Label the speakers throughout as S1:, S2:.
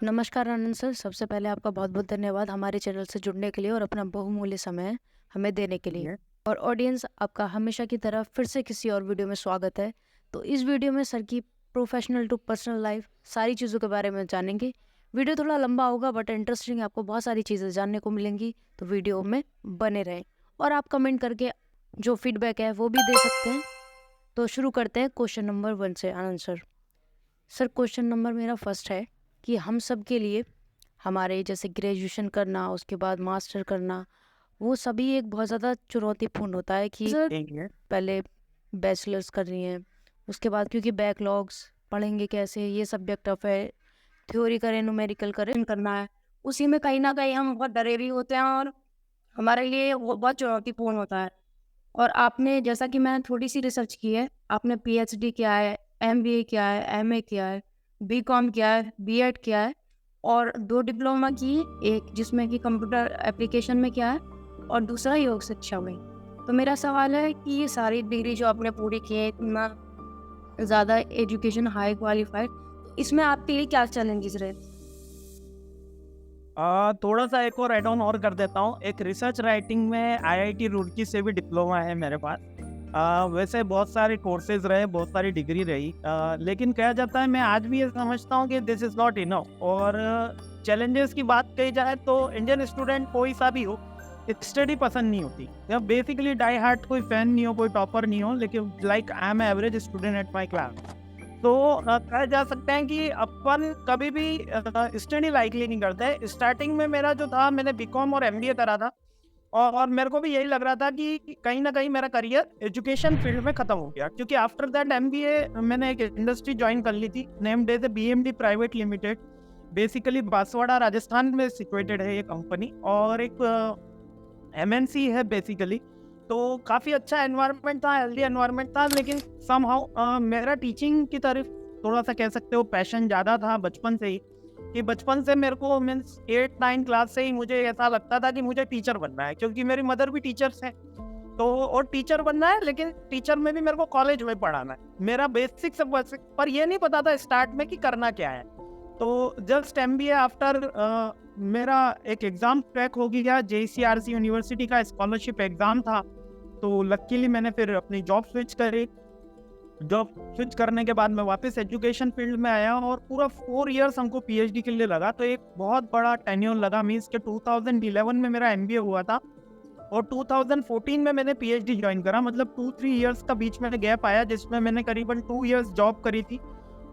S1: नमस्कार आनंद सर, सबसे पहले आपका बहुत-बहुत धन्यवाद हमारे चैनल से जुड़ने के लिए और अपना बहुमूल्य समय हमें देने के लिए।
S2: ये
S1: और ऑडियंस आपका हमेशा की तरह फिर से किसी और वीडियो में स्वागत है। तो इस वीडियो में सर की प्रोफेशनल टू पर्सनल लाइफ सारी चीज़ों के बारे में जानेंगे। वीडियो थोड़ा लंबा होगा बट इंटरेस्टिंग, आपको बहुत सारी चीज़ें जानने को मिलेंगी, तो वीडियो में बने रहें। और आप कमेंट करके जो फीडबैक है वो भी दे सकते हैं। तो शुरू करते हैं क्वेश्चन नंबर 1 से आनंद सर। सर क्वेश्चन नंबर मेरा फर्स्ट है कि हम सब के लिए हमारे जैसे ग्रेजुएशन करना, उसके बाद मास्टर करना, वो सभी एक बहुत ज़्यादा चुनौतीपूर्ण होता है कि सर
S2: ठीक है।
S1: पहले बैचलर्स करनी है, उसके बाद क्योंकि बैकलॉग्स पढ़ेंगे कैसे, ये सब्जेक्ट टफ है, थ्योरी करें, न्यूमेरिकल करें, करना है। उसी में कहीं न कहीं हम बहुत डरे भी होते हैं और हमारे लिए वो बहुत चुनौतीपूर्ण होता है। और आपने जैसा कि मैंने थोड़ी-सी रिसर्च की है, आपने पीएचडी किया है, एमबीए किया है, एमए किया है, बीकॉम किया है, बीएड किया है और 2 डिप्लोमा की, एक जिसमें कि कंप्यूटर एप्लीकेशन में किया है और दूसरा योग शिक्षा में। तो मेरा सवाल है कि ये सारी डिग्री जो आपने पूरी की है, इतना ज़्यादा एजुकेशन हाई क्वालिफाइड, इसमें आपके लिए क्या चैलेंजेस रहे?
S2: थोड़ा-सा एक और ऐड ऑन और कर देता हूँ। एक रिसर्च राइटिंग में आईआईटी रुड़की से भी डिप्लोमा है मेरे पास। वैसे बहुत सारे कोर्सेज़ रहे, बहुत सारी डिग्री रही, लेकिन कहा जाता है, मैं आज भी ये समझता हूँ कि दिस इज़ नॉट इनफ। और चैलेंजेस की बात कही जाए तो इंडियन स्टूडेंट कोई सा भी हो, स्टडी पसंद नहीं होती। या बेसिकली डाई हार्ट कोई फैन नहीं हो, कोई टॉपर नहीं हो, लेकिन like I am average student at my class. तो कहा जा सकता है कि अपन कभी भी स्टडी लाइकली नहीं करते। स्टार्टिंग में मेरा जो था, मैंने बीकॉम और एमबीए करा था और मेरे को भी यही लग रहा था कि कहीं ना कहीं मेरा करियर एजुकेशन फील्ड में खत्म हो गया, क्योंकि आफ्टर दैट एमबीए मैंने एक इंडस्ट्री ज्वाइन कर ली थी, named as BMD private limited. Basically Banswara Rajasthan में सिचुएटेड है ये कंपनी, और एक एमएनसी है बेसिकली। तो काफ़ी अच्छा एनवायरनमेंट था, हेल्दी एनवायरनमेंट था, लेकिन समहाउ मेरा टीचिंग की तरफ थोड़ा सा कह सकते हो पैशन ज़्यादा था बचपन से ही। कि बचपन से मेरे को मीन्स 8-9 क्लास से ही मुझे ऐसा लगता था कि मुझे टीचर बनना है, क्योंकि मेरी मदर भी टीचर्स हैं। तो और टीचर बनना है, लेकिन टीचर में भी मेरे को कॉलेज में पढ़ाना है। मेरा बेसिक सब बेसिक, पर ये नहीं पता था स्टार्ट में कि करना क्या है। तो जस्ट एमबीए आफ्टर मेरा एक एग्ज़ाम क्रैक हो गया, जेईसीआरसी यूनिवर्सिटी का स्कॉलरशिप एग्ज़ाम था। तो लकीली मैंने फिर अपनी जॉब स्विच करी। जॉब स्विच करने के बाद मैं वापस एजुकेशन फील्ड में आया और पूरा 4 इयर्स हमको पीएचडी के लिए लगा। तो एक बहुत बड़ा टेन्योर लगा, मीन्स के 2011 में मेरा एमबीए हुआ था और 2014 में मैंने पीएचडी ज्वाइन करा। मतलब 2-3 इयर्स का बीच में गैप आया, जिसमें मैंने करीबन 2 इयर्स जॉब करी थी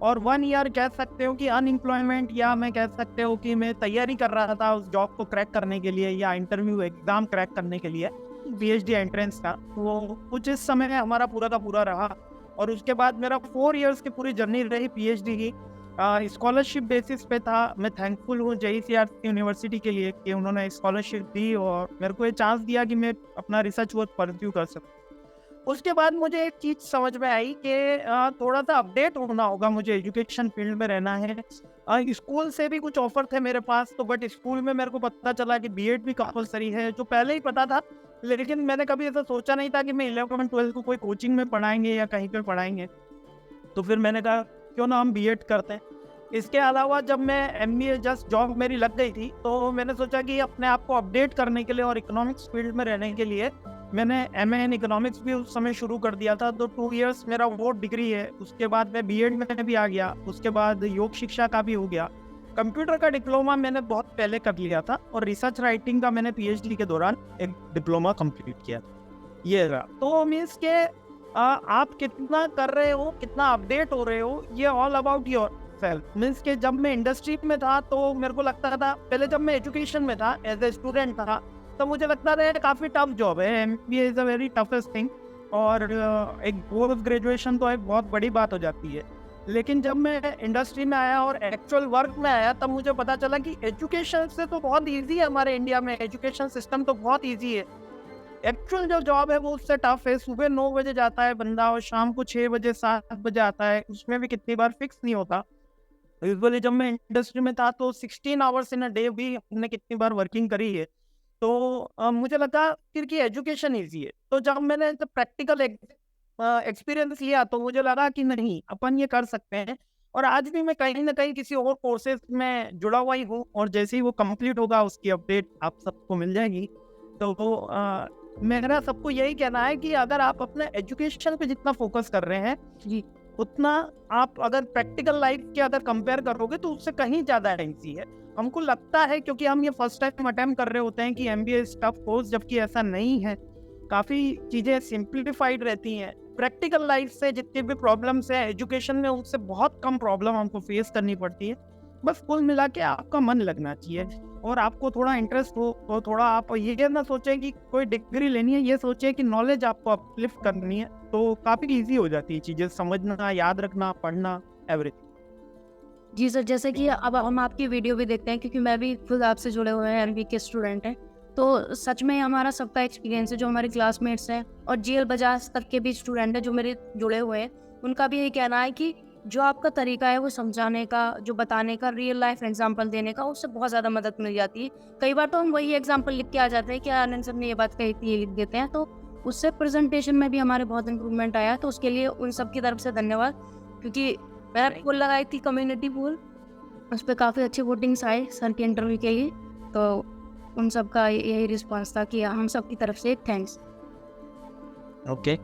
S2: और 1 ईयर कह सकते हो कि अनएम्प्लॉयमेंट, या मैं कह सकते हो कि मैं तैयारी कर रहा था उस जॉब को क्रैक करने के लिए या इंटरव्यू एग्जाम क्रैक करने के लिए, पीएचडी एंट्रेंस का। वो कुछ इस समय हमारा पूरा का पूरा रहा और उसके बाद मेरा 4 इयर्स की पूरी जर्नी रही पीएचडी की। स्कॉलरशिप बेसिस पे था। मैं थैंकफुल हूँ जेईसीआरसी यूनिवर्सिटी के लिए कि उन्होंने स्कॉलरशिप दी और मेरे को ये चांस दिया कि मैं अपना रिसर्च वर्क परस्यू कर सकूँ। उसके बाद मुझे एक चीज़ समझ में आई कि थोड़ा-सा अपडेट होना होगा, मुझे एजुकेशन फील्ड में रहना है। स्कूल से भी कुछ ऑफ़र थे मेरे पास, तो बट स्कूल में मेरे को पता चला कि बीएड भी कंपल्सरी है, जो पहले ही पता था, लेकिन मैंने कभी ऐसा सोचा नहीं था कि मैं 11th-12th को कोई कोचिंग में पढ़ाएँगे या कहीं पे पढ़ाएँगे। तो फिर मैंने कहा क्यों ना हम बीएड करते हैं। इसके अलावा जब मैं एमबीए जस्ट जॉब मेरी लग गई थी, तो मैंने सोचा कि अपने आप को अपडेट करने के लिए और इकोनॉमिक्स फील्ड में रहने के लिए मैंने एमए इन इकोनॉमिक्स भी उस समय शुरू कर दिया था। तो 2 इयर्स मेरा वो डिग्री है। उसके बाद मैं बीएड में भी आ गया, उसके बाद योग शिक्षा का भी हो गया। कंप्यूटर का डिप्लोमा मैंने बहुत पहले कर लिया था और रिसर्च राइटिंग का मैंने पीएचडी के दौरान एक डिप्लोमा कंप्लीट किया था। ये रहा। तो मीन्स के आप कितना कर रहे हो, कितना अपडेट हो रहे हो, ये ऑल अबाउट योरसेल्फ। मीन्स के जब मैं इंडस्ट्री में था तो मेरे को लगता था, पहले जब मैं एजुकेशन में था एज ए स्टूडेंट था, तो मुझे लगता था ये काफ़ी टफ जॉब है, MBA is a very toughest thing और एक पोस्ट ग्रेजुएशन तो एक बहुत बड़ी बात हो जाती है। लेकिन जब मैं इंडस्ट्री में आया और एक्चुअल वर्क में आया, तब मुझे पता चला कि एजुकेशन से तो बहुत ईज़ी है, हमारे इंडिया में एजुकेशन सिस्टम तो बहुत ईज़ी है। एक्चुअल जो जॉब है वो उससे टफ है। सुबह 9 बजे जाता है बंदा और शाम को 6 बजे 7 बजे आता है, उसमें भी कितनी बार फिक्स नहीं होता। यूजुअली जब मैं इंडस्ट्री में था तो 16 आवर्स इन अ डे भी हमने कितनी बार वर्किंग करी है। तो मुझे लगा फिर कि एजुकेशन ईज़ी है। तो जब मैंने जब प्रैक्टिकल एक्सपीरियंस लिया, तो मुझे लगा कि नहीं, अपन ये कर सकते हैं। और आज भी मैं कहीं न कहीं किसी और कोर्सेज़ में जुड़ा हुआ ही हूँ, और जैसे ही वो कंप्लीट होगा उसकी अपडेट आप सबको मिल जाएगी। तो वो मेरा सबको यही कहना है कि अगर आप अपने एजुकेशन पे जितना फ़ोकस कर रहे हैं,
S1: जी।
S2: उतना आप अगर प्रैक्टिकल लाइफ के अगर कंपेयर करोगे तो उससे कहीं ज़्यादा ईज़ी है। हमको लगता है क्योंकि हम ये फर्स्ट टाइम अटेम्प्ट कर रहे होते हैं कि एमबीए इज़ टफ कोर्स, जबकि ऐसा नहीं है। काफ़ी चीज़ें सिंप्लीफाइड रहती हैं। प्रैक्टिकल लाइफ से जितनी भी प्रॉब्लम्स हैं एजुकेशन में, उनसे बहुत कम प्रॉब्लम हमको फेस करनी पड़ती है। बस कुल मिला के आपका मन लगना चाहिए और आपको थोड़ा इंटरेस्ट हो, तो थोड़ा आप ये ना सोचें कि कोई डिग्री लेनी है, ये सोचें कि नॉलेज आपको अपलिफ्ट करनी है, तो काफ़ी ईज़ी हो जाती है चीज़ें समझना, याद रखना, पढ़ना, एवरीथिंग।
S1: जी सर, जैसे कि अब हम आपकी वीडियो भी देखते हैं क्योंकि मैं भी खुद आपसे जुड़े हुए हैं, एमबी के स्टूडेंट हैं। तो सच में हमारा सबका एक्सपीरियंस है, जो हमारे क्लासमेट्स हैं और जीएल बजाज तक के भी स्टूडेंट हैं जो मेरे जुड़े हुए हैं, उनका भी यही कहना है कि जो आपका तरीका है वो समझाने का, जो बताने का, रियल लाइफ एग्जांपल देने का, उससे बहुत ज़्यादा मदद मिल जाती है। कई बार तो हम वही एग्जांपल लिख के आ जाते हैं कि आनंद सर ने ये बात कही थी, ये लिख देते हैं, तो उससे प्रेजेंटेशन में भी हमारे बहुत इंप्रूवमेंट आया। तो उसके लिए उन सब की तरफ से धन्यवाद, क्योंकि मैं पोल लगाई थी, कम्युनिटी पोल, उस पे काफ़ी अच्छे वोटिंग्स आए सर के इंटरव्यू के लिए। तो उन सब का यही रिस्पॉन्स था कि हम सब की तरफ से thanks.
S2: Okay,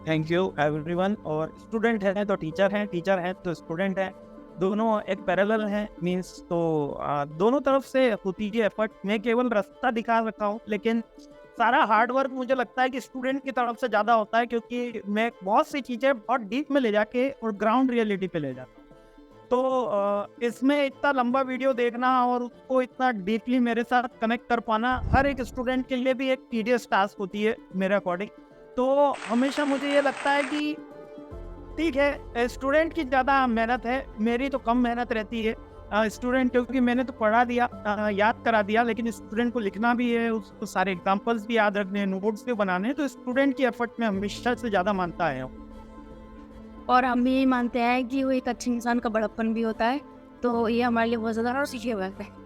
S2: thank you everyone. और स्टूडेंट है तो टीचर है तो स्टूडेंट है, दोनों एक पैरेलल हैं, मीन्स तो दोनों तरफ से होती है एफर्ट। मैं केवल रास्ता दिखा रखा हूँ, लेकिन सारा हार्ड वर्क मुझे लगता है कि स्टूडेंट की तरफ से ज़्यादा होता है, क्योंकि मैं बहुत सी चीज़ें बहुत डीप में ले जाके और ग्राउंड रियलिटी पे ले जाता हूँ। तो इसमें इतना लंबा वीडियो देखना और उसको इतना डीपली मेरे साथ कनेक्ट कर पाना हर एक स्टूडेंट के लिए भी एक टीडियस टास्क होती है मेरे अकॉर्डिंग। तो हमेशा मुझे ये लगता है कि ठीक है, स्टूडेंट की ज़्यादा मेहनत है, मेरी तो कम मेहनत रहती है। स्टूडेंट क्योंकि मैंने तो पढ़ा दिया, याद करा दिया, लेकिन स्टूडेंट को लिखना भी है, उसको सारे एग्जाम्पल्स भी याद रखने हैं, नोट्स भी बनाने हैं, तो स्टूडेंट की एफर्ट में हमेशा से ज़्यादा मानता आया हूँ।
S1: और हम भी यही मानते हैं कि वो एक अच्छे इंसान का बड़प्पन भी होता है, तो ये हमारे लिए बहुत ज़्यादा सीखी हुआ है।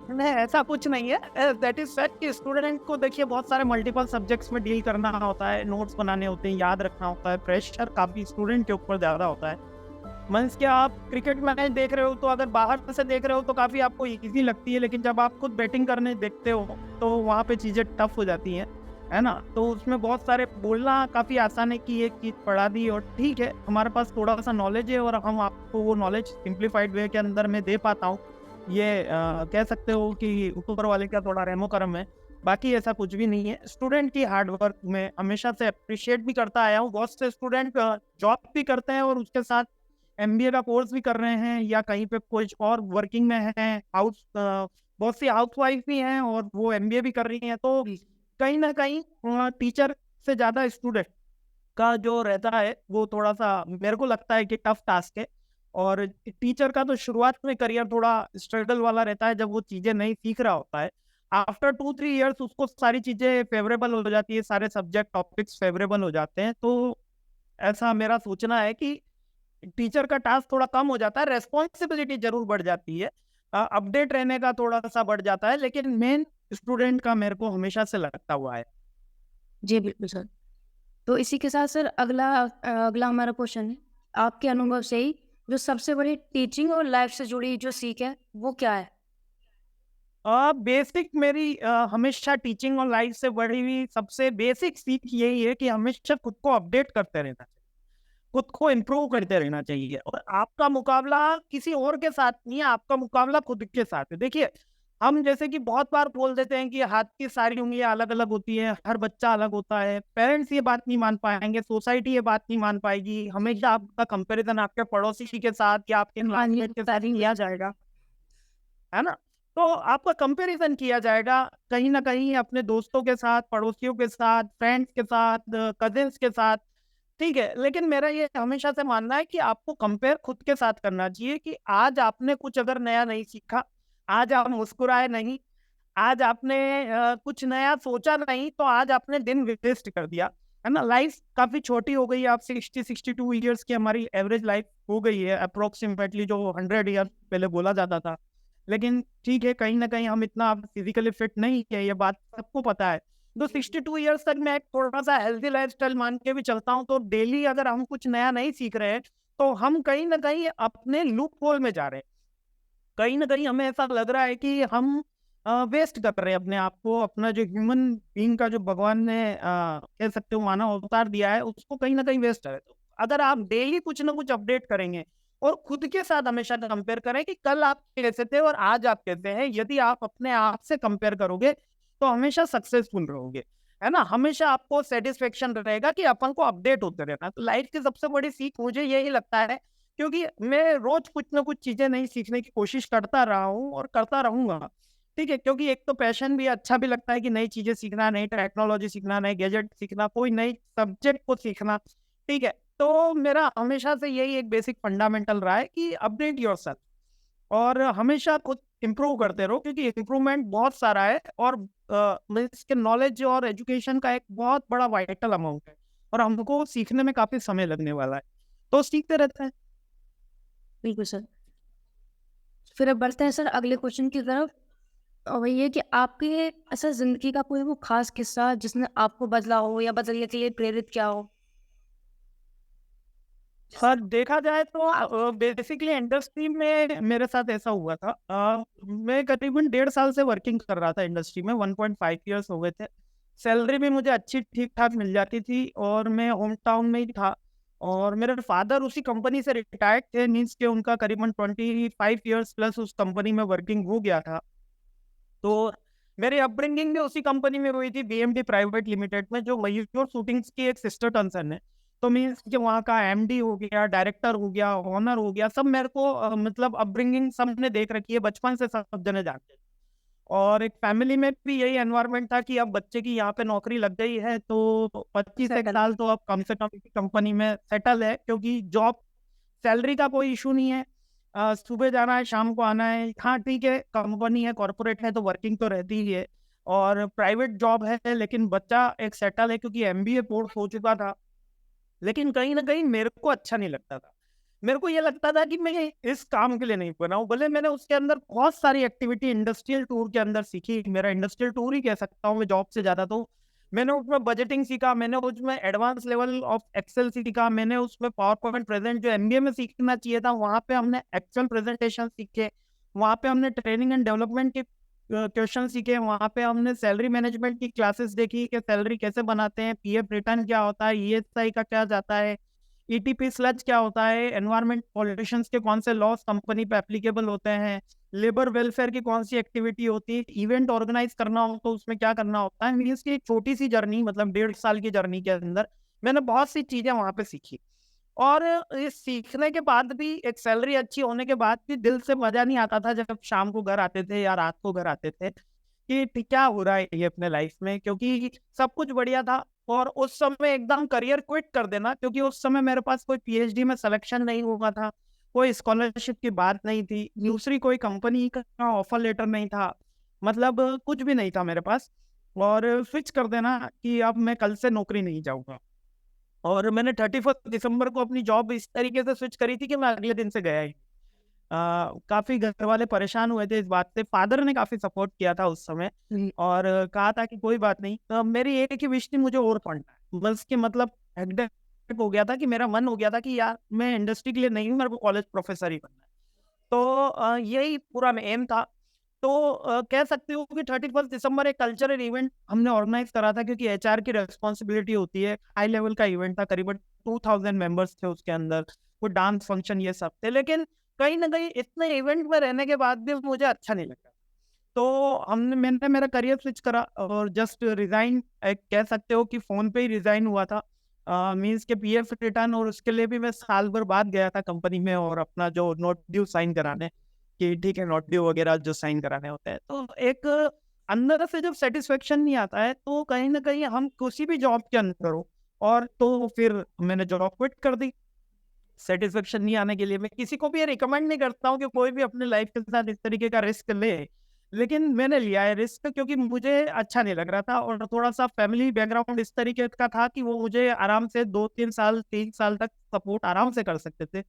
S2: नहीं, ऐसा कुछ नहीं है। दैट इज फैक्ट कि स्टूडेंट को देखिए बहुत सारे मल्टीपल सब्जेक्ट्स में डील करना होता है, नोट्स बनाने होते हैं, याद रखना होता है, प्रेशर काफ़ी स्टूडेंट के ऊपर ज़्यादा होता है। मीन्स क्या, आप क्रिकेट मैच देख रहे हो तो अगर बाहर से देख रहे हो तो काफ़ी आपको ईजी लगती है, लेकिन जब आप खुद बैटिंग करने देखते हो तो वहाँ पे चीज़ें टफ हो जाती हैं, है ना? तो उसमें बहुत सारे बोलना काफ़ी आसान है कि एक चीज़ पढ़ा दी और ठीक है, हमारे पास थोड़ा सा नॉलेज है और हम आपको वो नॉलेज सिंप्लीफाइड वे के अंदर मैं दे पाता हूँ। ये कह सकते हो कि ऊपर वाले का थोड़ा रहमो करम है, बाकी ऐसा कुछ भी नहीं है। स्टूडेंट की हार्ड वर्क मैं हमेशा से अप्रिशिएट भी करता आया हूँ। बहुत से स्टूडेंट जॉब भी करते हैं और उसके साथ एमबीए का कोर्स भी कर रहे हैं, या कहीं पे कुछ और वर्किंग में हैं, बहुत सी हाउसवाइफ भी हैं और वो एमबीए भी कर रही हैं। तो कहीं ना कहीं टीचर से ज़्यादा स्टूडेंट का जो रहता है वो थोड़ा सा मेरे को लगता है कि टफ टास्क है। और टीचर का तो शुरुआत में करियर थोड़ा स्ट्रगल वाला रहता है, जब वो चीज़ें नहीं सीख रहा होता है। आफ्टर 2-3 इयर्स उसको सारी चीज़ें फेवरेबल हो जाती है, सारे सब्जेक्ट टॉपिक्स फेवरेबल हो जाते हैं। तो ऐसा मेरा सोचना है कि टीचर का टास्क थोड़ा कम हो जाता है, रेस्पॉन्सिबिलिटी जरूर बढ़ जाती है, अपडेट रहने का थोड़ा सा बढ़ जाता है, लेकिन मेन स्टूडेंट का मेरे को हमेशा से लगता हुआ है।
S1: जी, बिल्कुल सर। तो इसी के साथ सर अगला हमारा क्वेश्चन है, आपके अनुभव से ही जो सबसे बड़ी टीचिंग और लाइफ से जुड़ी जो सीख है, वो क्या है?
S2: बेसिक मेरी हमेशा टीचिंग और लाइफ से बढ़ी हुई सबसे बेसिक सीख यही है कि हमेशा खुद को अपडेट करते रहना चाहिए, खुद को इम्प्रूव करते रहना चाहिए। और आपका मुकाबला किसी और के साथ नहीं है, आपका मुकाबला खुद के साथ है। देखिए, हम जैसे कि बहुत बार बोल देते हैं कि हाथ की सारी उंगलियां अलग अलग होती है, हर बच्चा अलग होता है, पेरेंट्स ये बात नहीं मान पाएंगे, सोसाइटी ये बात नहीं मान पाएगी, हमेशा आपका कंपैरिजन आपके पड़ोसी के साथ या आपके क्लासमेट के साथ किया जाएगा, है ना? तो आपका कंपैरिजन किया जाएगा कहीं न कहीं अपने दोस्तों के साथ, पड़ोसियों के साथ, फ्रेंड्स के साथ, कज़िन्स के साथ, ठीक है। लेकिन मेरा ये हमेशा से मानना है कि आपको कंपेयर खुद के साथ करना चाहिए कि आज आपने कुछ अगर नया नहीं सीखा, आज आप मुस्कुराए नहीं, आज आपने कुछ नया सोचा नहीं, तो आज आपने दिन वेस्ट कर दिया, है ना? लाइफ काफ़ी छोटी हो गई है, अब 60-62 ईयर्स की हमारी एवरेज लाइफ हो गई है अप्रॉक्सिमेटली, जो 100 ईयर पहले बोला जाता था। लेकिन ठीक है, कहीं न कहीं हम इतना फिज़िकली फिट नहीं है, ये बात सबको पता है। तो 62 इयर्स तक मैं एक थोड़ा-सा हेल्दी लाइफ़स्टाइल मान के भी चलता हूँ, तो डेली अगर हम कुछ नया नहीं सीख रहे हैं, तो हम कहीं न कहीं अपने लूप होल में जा रहे हैं। कहीं न कहीं हमें ऐसा लग रहा है कि हम वेस्ट कर रहे हैं अपने आप को, अपना जो ह्यूमन बीइंग का जो भगवान ने कह सकते हो मानव अवतार दिया है, उसको कहीं न कहीं वेस्ट कर रहे हैं। तो अगर आप डेली कुछ न कुछ अपडेट करेंगे और खुद के साथ हमेशा कंपेयर करें कि कल आप कैसे थे और आज आप कैसे हैं, यदि आप अपने आप से कंपेयर करोगे, तो हमेशा सक्सेसफुल रहोगे, है ना? हमेशा आपको सैटिस्फैक्शन रहेगा कि अपन को अपडेट होते रहना है। तो लाइफ की सबसे बड़ी सीख मुझे यही लगता है, क्योंकि मैं रोज कुछ ना कुछ चीजें नई सीखने की कोशिश करता रहा हूँ और करता रहूंगा। ठीक है, क्योंकि एक तो पैशन भी अच्छा भी लगता है कि नई चीजें सीखना, नई टेक्नोलॉजी सीखना, नए गैजेट सीखना, कोई नई सब्जेक्ट को सीखना। ठीक है, तो मेरा हमेशा से यही एक बेसिक फंडामेंटल रहा है कि अपडेट योरसेल्फ और हमेशा खुद इम्प्रूव करते रहो, क्योंकि इम्प्रूवमेंट बहुत सारा है और इसके नॉलेज और एजुकेशन का एक बहुत बड़ा वाइटल अमाउंट है और हमको सीखने में काफी समय लगने वाला है, तो सीखते रहते हैं।
S1: बिल्कुल सर। फिर अब बढ़ते हैं सर अगले क्वेश्चन की तरफ। और वही है कि आपके ऐसा ज़िंदगी का कोई वो ख़ास किस्सा जिसने आपको बदला हो या बदलने के लिए प्रेरित किया हो?
S2: सर देखा जाए तो बेसिकली इंडस्ट्री में मेरे साथ ऐसा हुआ था। मैं करीबन 1.5 साल से वर्किंग कर रहा था इंडस्ट्री में, 1.5 ईयर्स हो गए थे। सैलरी भी मुझे अच्छी ठीक-ठाक मिल जाती थी और मैं होम टाउन में ही था और मेरे फादर उसी कंपनी से रिटायर्ड थे, मीन्स के उनका करीबन 25 ईयर्स प्लस उस कंपनी में वर्किंग हो गया था। तो मेरी अपब्रिंगिंग भी उसी कंपनी में हुई थी, बीएमडी प्राइवेट लिमिटेड में, जो मयूर शूटिंग्स की एक सिस्टर कंसर्न है। तो मीन्स कि वहाँ का एमडी हो गया, डायरेक्टर हो गया, ओनर हो गया, सब मेरे को मतलब अपब्रिंगिंग सबने देख रखी है, बचपन से सब जने जानते हैं। और एक फैमिली में भी यही एनवायरनमेंट था कि अब बच्चे की यहाँ पे नौकरी लग गई है, तो 25 एक
S1: सेटल।
S2: साल तो अब कम से कम इसी कंपनी में सेटल है, क्योंकि जॉब सैलरी का कोई इशू नहीं है। सुबह जाना है, शाम को आना है। हाँ, ठीक है, कंपनी है, कॉर्पोरेट है, तो वर्किंग तो रहती ही है और प्राइवेट जॉब है, लेकिन बच्चा एक सेटल है, क्योंकि एमबीए कोर्स हो चुका था। लेकिन कहीं न कहीं मेरे को अच्छा नहीं लगता था। मेरे को ये लगता था कि मैं इस काम के लिए नहीं बना हूँ। भले मैंने उसके अंदर बहुत सारी एक्टिविटी इंडस्ट्रियल टूर के अंदर सीखी, मेरा इंडस्ट्रियल टूर ही कह सकता हूँ मैं जॉब से ज़्यादा तो। मैंने उसमें बजटिंग सीखा, मैंने उसमें एडवांस लेवल ऑफ एक्सेल सीखा, मैंने उसमें पावर पॉइंट प्रेज़ेंट जो एमबीए में सीखना चाहिए था, वहाँ पे हमने एक्चुअल प्रेज़ेंटेशन सीखे। वहाँ पे हमने ट्रेनिंग एंड डेवलपमेंट के क्वेश्चन सीखे, वहाँ पे हमने सैलरी मैनेजमेंट की क्लासेस देखी कि सैलरी कैसे बनाते हैं, पीएफ रिटर्न क्या होता है, ईएसआई का क्या जाता है, ईटीपी स्लज क्या होता है, एनवायरमेंट पॉल्यूशंस के कौन से लॉस कंपनी पे एप्लीकेबल होते हैं, लेबर वेलफेयर की कौन सी एक्टिविटी होती है, इवेंट ऑर्गेनाइज करना हो तो उसमें क्या करना होता है। मीन्स की एक छोटी सी जर्नी, मतलब 1.5 साल की जर्नी के अंदर मैंने बहुत सी चीजें वहां पे सीखी। और इस सीखने के बाद भी, एक सैलरी अच्छी होने के बाद भी, दिल से मजा नहीं आता था जब शाम को घर आते थे या रात को घर आते थे कि क्या हो रहा है ये अपने लाइफ में, क्योंकि सब कुछ बढ़िया था। और उस समय एकदम करियर क्विट कर देना, क्योंकि उस समय मेरे पास कोई पीएचडी में सिलेक्शन नहीं हुआ था, कोई स्कॉलरशिप की बात नहीं थी, दूसरी कोई कंपनी का ऑफर लेटर नहीं था, मतलब कुछ भी नहीं था मेरे पास। और स्विच कर देना कि अब मैं कल से नौकरी नहीं जाऊंगा। और मैंने 31 दिसंबर को अपनी जॉब इस तरीके से स्विच करी थी कि मैं अगले दिन से गया ही। काफ़ी घर वाले परेशान हुए थे इस बात से, फादर ने काफ़ी सपोर्ट किया था उस समय
S1: जी।
S2: और कहा था कि कोई बात नहीं। मेरी एक ही विश थी, मुझे और पढ़ना है। बस कि मतलब हेडेक हो गया था कि मेरा मन हो गया था कि यार मैं इंडस्ट्री के लिए नहीं हूँ, मेरे को कॉलेज प्रोफेसर ही बनना है। तो यही पूरा में एम था। तो कह सकते हो कि 31 दिसंबर एक कल्चरल इवेंट हमने ऑर्गेनाइज करा था, क्योंकि एचआर की रिस्पॉन्सिबिलिटी होती है। हाई लेवल का इवेंट था, करीबन 2000 मेंबर्स थे उसके अंदर, कोई डांस फंक्शन ये सब थे। लेकिन कहीं न कहीं इतने इवेंट में रहने के बाद भी मुझे अच्छा नहीं लगा। तो मैंने मेरा करियर स्विच करा और जस्ट रिज़ाइन, कह सकते हो कि फ़ोन पे ही रिज़ाइन हुआ था। मीन्स के पीएफ रिटर्न, और उसके लिए भी मैं साल भर बाद गया था कंपनी में और अपना जो नोट ड्यू साइन कराने, कि ठीक है नोट ड्यू वगैरह जो साइन कराने होते हैं। तो एक अंदर से जब सैटिस्फैक्शन नहीं आता है, तो कहीं न कहीं हम किसी भी जॉब के अंदर हो, और तो फिर मैंने जॉब क्विट कर दी। सैटिस्फैक्शन नहीं आने के लिए मैं किसी को भी ये रिकमेंड नहीं करता हूँ कि कोई भी अपने लाइफ के साथ इस तरीके का रिस्क ले। लेकिन मैंने लिया है रिस्क, क्योंकि मुझे अच्छा नहीं लग रहा था और थोड़ा-सा फैमिली बैकग्राउंड इस तरीके का था कि वो मुझे आराम से 2-3 साल, 3 साल तक सपोर्ट आराम से कर सकते थे।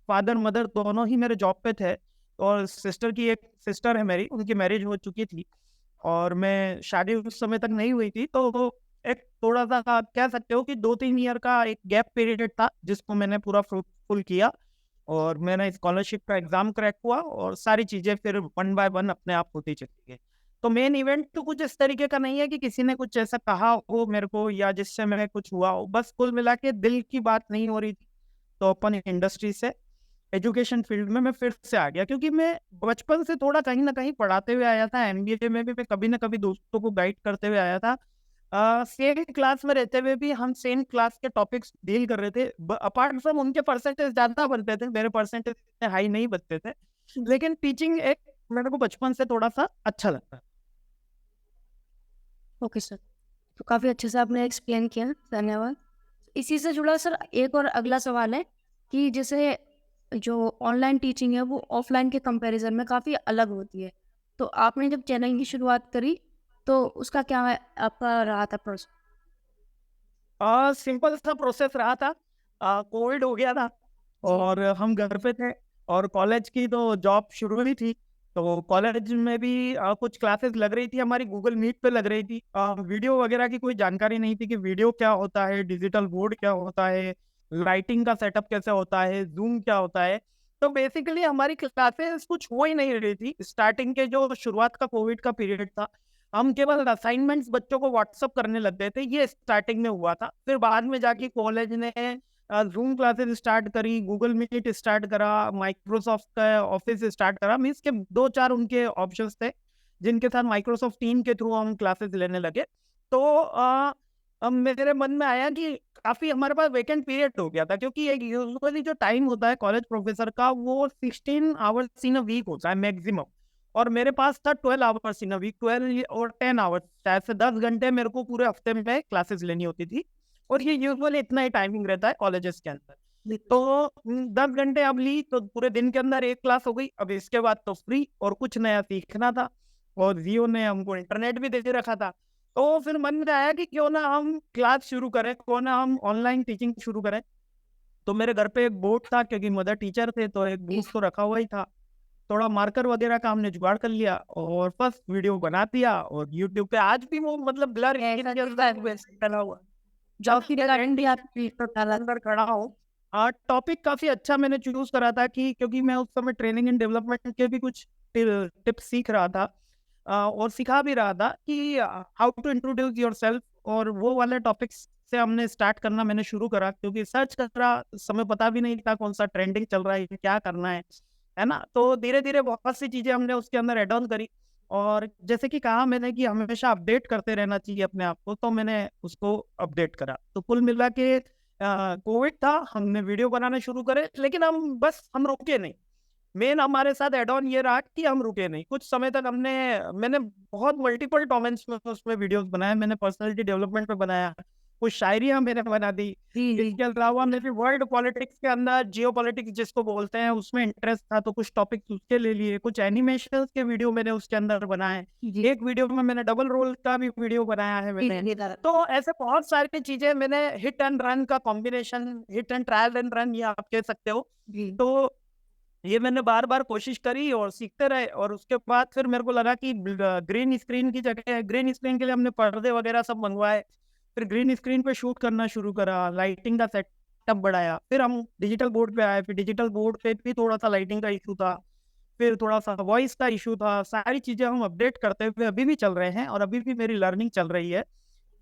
S2: फादर-मदर दोनों ही मेरे जॉब पे थे और सिस्टर की एक सिस्टर है मेरी, उनकी मैरिज हो चुकी थी और मैं शादी उस समय तक नहीं हुई थी। तो एक थोड़ा-सा आप कह सकते हो कि 2-3 ईयर का एक गैप पीरियड था, जिसको मैंने पूरा फ्रूटफुल किया और मैंने स्कॉलरशिप का एग्ज़ाम क्रैक हुआ और सारी चीज़ें फिर वन बाय वन अपने आप होती चली गई। तो मेन इवेंट तो कुछ इस तरीके का नहीं है कि किसी ने कुछ ऐसा कहा हो मेरे को या जिससे मैं कुछ हुआ हो, बस कुल मिला के दिल की बात नहीं हो रही थी, तो अपन इंडस्ट्री से एजुकेशन फील्ड में मैं फिर से आ गया, क्योंकि मैं बचपन से थोड़ा कहीं न कहीं पढ़ाते हुए आया था, एमबीए में भी मैं कभी न कभी दोस्तों को गाइड करते हुए आया था। सेम क्लास में रहते हुए भी हम सेम क्लास के टॉपिक्स डील कर रहे थे। अपार्ट फ्रॉम उनके परसेंटेज ज़्यादा बनते थे, मेरे परसेंटेज इतने हाई नहीं बनते थे, लेकिन टीचिंग एक मेरे को बचपन से थोड़ा-सा अच्छा लगता है।
S1: ओके सर, तो काफ़ी अच्छे से आपने एक्सप्लेन किया, धन्यवाद। इसी से जुड़ा सर एक और अगला सवाल है कि जैसे जो ऑनलाइन टीचिंग है वो ऑफलाइन के कंपैरिजन में काफ़ी अलग होती है। तो आपने जब चैनल की शुरुआत करी तो उसका क्या है आपका रहा था प्रोसेस?
S2: सिंपल सा प्रोसेस रहा था। कोविड हो गया था और हम घर पे थे और कॉलेज की तो जॉब शुरू हुई थी। तो कॉलेज में भी कुछ क्लासेस लग रही थी, हमारी गूगल मीट पे लग रही थी। वीडियो वगैरह की कोई जानकारी नहीं थी कि वीडियो क्या होता है, डिजिटल बोर्ड क्या होता है, लाइटिंग का सेटअप कैसे होता है, ज़ूम क्या होता है। तो बेसिकली हमारी क्लासेस कुछ हो ही नहीं रही थी। स्टार्टिंग के जो शुरुआत का कोविड का पीरियड था, हम केवल असाइनमेंट्स बच्चों को व्हाट्सएप करने लग गए थे, ये स्टार्टिंग में हुआ था। फिर बाद में जाके कॉलेज ने ज़ूम क्लासेस स्टार्ट करी, गूगल मीट स्टार्ट करा, माइक्रोसॉफ्ट का ऑफ़िस स्टार्ट करा। मीन्स के 2-4 उनके ऑप्शंस थे, जिनके साथ माइक्रोसॉफ्ट टीम के थ्रू हम क्लासेस लेने लगे। तो अब मेरे मन में आया कि काफ़ी हमारे पास वेकेंट पीरियड हो गया था, क्योंकि एक यूजुअली जो टाइम होता है कॉलेज प्रोफ़ेसर का, वो 16 आवर्स इन अ वीक होता है मैक्सिमम। और मेरे पास था 12 आवर्स इन अ वीक, 12 और 10 आवर्स, शायद से 10 घंटे मेरे को पूरे हफ्ते में क्लासेस लेनी होती थी और ये यूजुअली इतना ही टाइमिंग रहता है कॉलेजेस के अंदर। तो 10 घंटे अब ली तो पूरे दिन के अंदर एक क्लास हो गई। अब इसके बाद तो फ्री और कुछ नया सीखना था और जियो ने हमको इंटरनेट भी दे रखा था। तो फिर मन में आया कि क्यों ना हम क्लास शुरू करें, क्यों ना हम ऑनलाइन टीचिंग शुरू करें। तो मेरे घर पे एक बोर्ड था, क्योंकि मदर टीचर थे तो एक बोर्ड तो रखा हुआ ही था। थोड़ा मार्कर वगैरह का हमने जुगाड़ कर लिया और बस वीडियो बना दिया और यूट्यूब पे आज भी वो मतलब ब्लर डला हुआ
S1: जॉब की गारंटी भी आप
S2: अंदर खड़ा हूँ। टॉपिक काफी अच्छा मैंने चूज करा था कि क्योंकि मैं उस समय ट्रेनिंग एंड डेवलपमेंट के भी कुछ टिप्स सीख रहा था और सिखा भी रहा था कि हाउ टू इंट्रोड्यूस योरसेल्फ, और वो वाले टॉपिक्स से हमने स्टार्ट करना मैंने शुरू करा, क्योंकि सर्च करा, समय पता भी नहीं था कौन सा ट्रेंडिंग चल रहा है, क्या करना है ना? तो धीरे-धीरे बहुत सी चीज़ें हमने उसके अंदर ऐड ऑन करी और जैसे कि कहा मैंने कि हमेशा अपडेट करते रहना चाहिए अपने आप को, तो मैंने उसको अपडेट करा। तो कुल मिला के कोविड था, हमने वीडियो बनाने शुरू करे, लेकिन हम रुके नहीं। मेन हमारे साथ ऐड ऑन ये रहा कि हम रुके नहीं। कुछ समय तक मैंने बहुत मल्टीपल टॉमेन्स में उसमें वीडियोज़ बनाए। मैंने पर्सनैलिटी डेवलपमेंट पे बनाया, कुछ शायरियाँ मैंने बना दी। इसके अलावा मेरे वर्ल्ड पॉलिटिक्स के अंदर जियोपॉलिटिक्स जिसको बोलते हैं, उसमें इंटरेस्ट था तो कुछ टॉपिक्स उसके ले लिए। कुछ एनिमेशंस के वीडियो मैंने उसके अंदर बनाए। एक वीडियो में मैंने डबल रोल का भी वीडियो बनाया है मैंने। तो ऐसे बहुत सारी चीज़ें मैंने हिट एंड रन का combination, hit and trial and run ये आप कह सकते हो। तो ये मैंने बार-बार कोशिश करी और सीखते रहे और उसके बाद फिर मेरे को लगा कि ग्रीन स्क्रीन की जगह ग्रीन स्क्रीन के लिए हमने पर्दे वगैरह सब मंगवाए। फिर ग्रीन स्क्रीन पे शूट करना शुरू करा, लाइटिंग का सेटअप बढ़ाया। फिर हम डिजिटल बोर्ड पे आए, फिर डिजिटल बोर्ड पे भी थोड़ा-सा लाइटिंग का इश्यू था, फिर थोड़ा-सा वॉइस का इश्यू था। सारी चीज़ें हम अपडेट करते हुए अभी भी चल रहे हैं और अभी भी मेरी लर्निंग चल रही है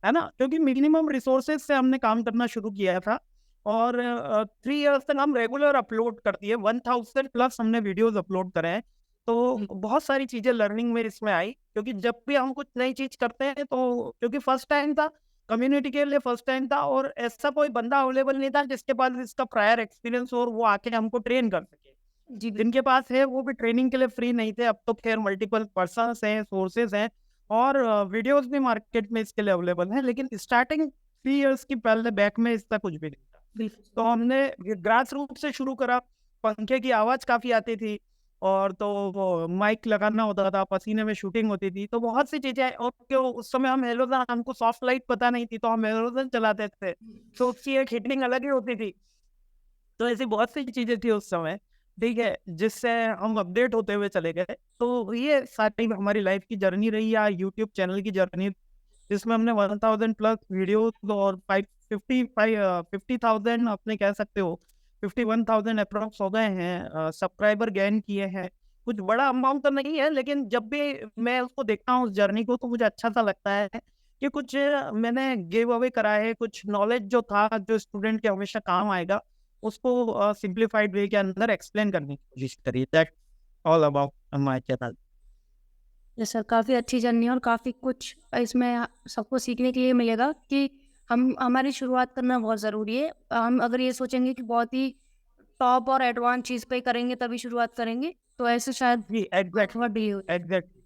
S2: ना? क्योंकि मिनिमम रिसोर्सेज़ से हमने काम करना शुरू किया था और 3 इयर्स तक हम रेगुलर अपलोड कर दिए, 1000 प्लस हमने वीडियोज़ अपलोड करे हैं। तो बहुत सारी चीज़ें लर्निंग में इसमें आई, क्योंकि जब भी हम कुछ नई चीज़ करते हैं तो क्योंकि फर्स्ट टाइम था, कम्युनिटी के लिए फर्स्ट टाइम था और ऐसा कोई बंदा अवेलेबल नहीं था जिसके पास इसका प्रायर एक्सपीरियंस हो और वो आके हमको ट्रेन कर सके। जिनके पास है वो भी ट्रेनिंग के लिए फ्री नहीं थे। अब तो खैर मल्टीपल पर्सन्स हैं, सोर्सेज़ हैं और वीडियोज़ भी मार्केट में इसके लिए अवेलेबल हैं। लेकिन स्टार्टिंग 3 इयर्स की पहले बैक में इसका कुछ भी नहीं था। तो हमने ग्रास रूट से शुरू करा। पंखे की आवाज़ काफ़ी आती थी और तो वो माइक लगाना होता था, पसीने में शूटिंग होती थी। तो बहुत सी चीज़ें और क्यों उस समय हमको सॉफ्ट लाइट पता नहीं थी, तो हम हैलोजन चलाते थे। तो उसकी एक हीटिंग अलग ही होती थी। तो ऐसी बहुत सी चीज़ें थी उस समय, ठीक है? जिससे हम अपडेट होते हुए चले गए। तो ये सारी हमारी लाइफ़ की जर्नी रही या यूट्यूब चैनल की जर्नी जिसमें हमने 1000 प्लस वीडियोस और 50,000 अपने कह सकते हो 51,000 अप्रोक्स हो गए हैं, सब्सक्राइबर गेन किए हैं। कुछ बड़ा अमाउंट तो नहीं है, लेकिन जब भी मैं उसको देखता हूँ उस जर्नी को, तो मुझे अच्छा सा लगता है कि कुछ मैंने गिव अवे करा है, कुछ नॉलेज जो था जो स्टूडेंट के हमेशा काम आएगा, उसको सिंप्लीफाइड वे के अंदर एक्सप्लेन करने की कोशिश करी। That all about my channel.
S1: Yes sir, काफ़ी अच्छी जर्नी है और काफ़ी कुछ इसमें सबको सीखने के लिए मिलेगा कि हमारी शुरुआत करना बहुत ज़रूरी है। हम अगर ये सोचेंगे कि बहुत ही टॉप और एडवांस चीज़ पे करेंगे तभी शुरुआत करेंगे, तो ऐसे शायद
S2: जी, एग्जैक्टली,
S1: बहुत डिले हो जाए।
S2: एग्जैक्टली,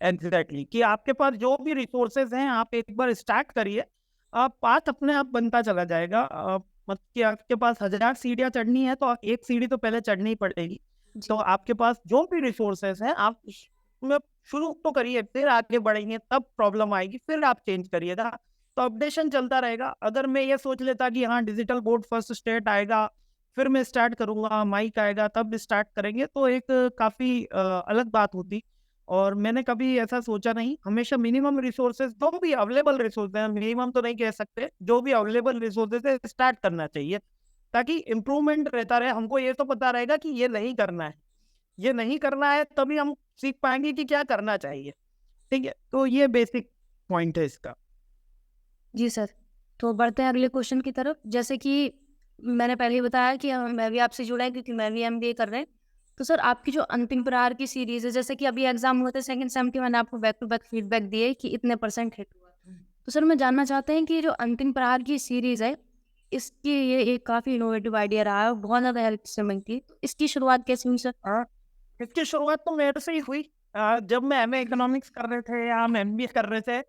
S2: एग्जैक्टली कि आपके पास जो भी रिसोर्सेज हैं, आप एक बार स्टार्ट करिए, आप पाथ अपने आप बनता चला जाएगा। मतलब कि आपके पास 1000 सीढ़ियाँ चढ़नी है, तो एक सीढ़ी तो पहले चढ़नी ही पड़ेगी।
S1: जी,
S2: तो आपके पास जो भी रिसोर्सेज हैं, आप उसमें शुरू तो करिए, फिर आगे बढ़ेंगे, तब प्रॉब्लम आएगी, फिर आप चेंज करिएगा। तो अपडेशन चलता रहेगा। अगर मैं ये सोच लेता कि हाँ, डिजिटल बोर्ड फर्स्ट स्टेट आएगा, फिर मैं स्टार्ट करूँगा, माइक आएगा तब स्टार्ट करेंगे, तो एक काफ़ी अलग बात होती। और मैंने कभी ऐसा सोचा नहीं, हमेशा मिनिमम रिसोर्सेज जो भी अवेलेबल रिसोर्सेज हैं, मिनिमम तो नहीं कह सकते, जो भी अवेलेबल रिसोर्सेज है स्टार्ट करना चाहिए, ताकि इम्प्रूवमेंट रहता रहे। हमको ये तो पता रहेगा कि ये नहीं करना है, ये नहीं करना है, तभी हम सीख पाएंगे कि क्या करना चाहिए। ठीक है, तो ये बेसिक पॉइंट है इसका।
S1: जी सर। तो बढ़ते हैं अगले क्वेश्चन की तरफ। जैसे कि मैंने पहले ही बताया कि मैं भी आपसे जुड़ा है क्योंकि मैं भी एमबीए कर रहे हैं। तो सर आपकी जो अंतिम प्रहार की सीरीज़ है, जैसे कि अभी एग्ज़ाम हुए थे सेकंड सेम के, मैंने आपको बैक टू बैक फीडबैक दिए कि इतने परसेंट हिट हुआ। तो सर मैं जानना चाहते हैं कि ये जो अंतिम प्रहार की सीरीज़ है, इसकी ये एक काफ़ी इनोवेटिव आइडिया रहा है और बहुत ज़्यादा हेल्प इससे मिलती है। तो इसकी शुरुआत कैसे हुई सर?
S2: इसकी शुरुआत तो मेरे से ही हुई। जब मैं एमए इकोनॉमिक्स कर रहे थे या हम एमबीए कर रहे थे,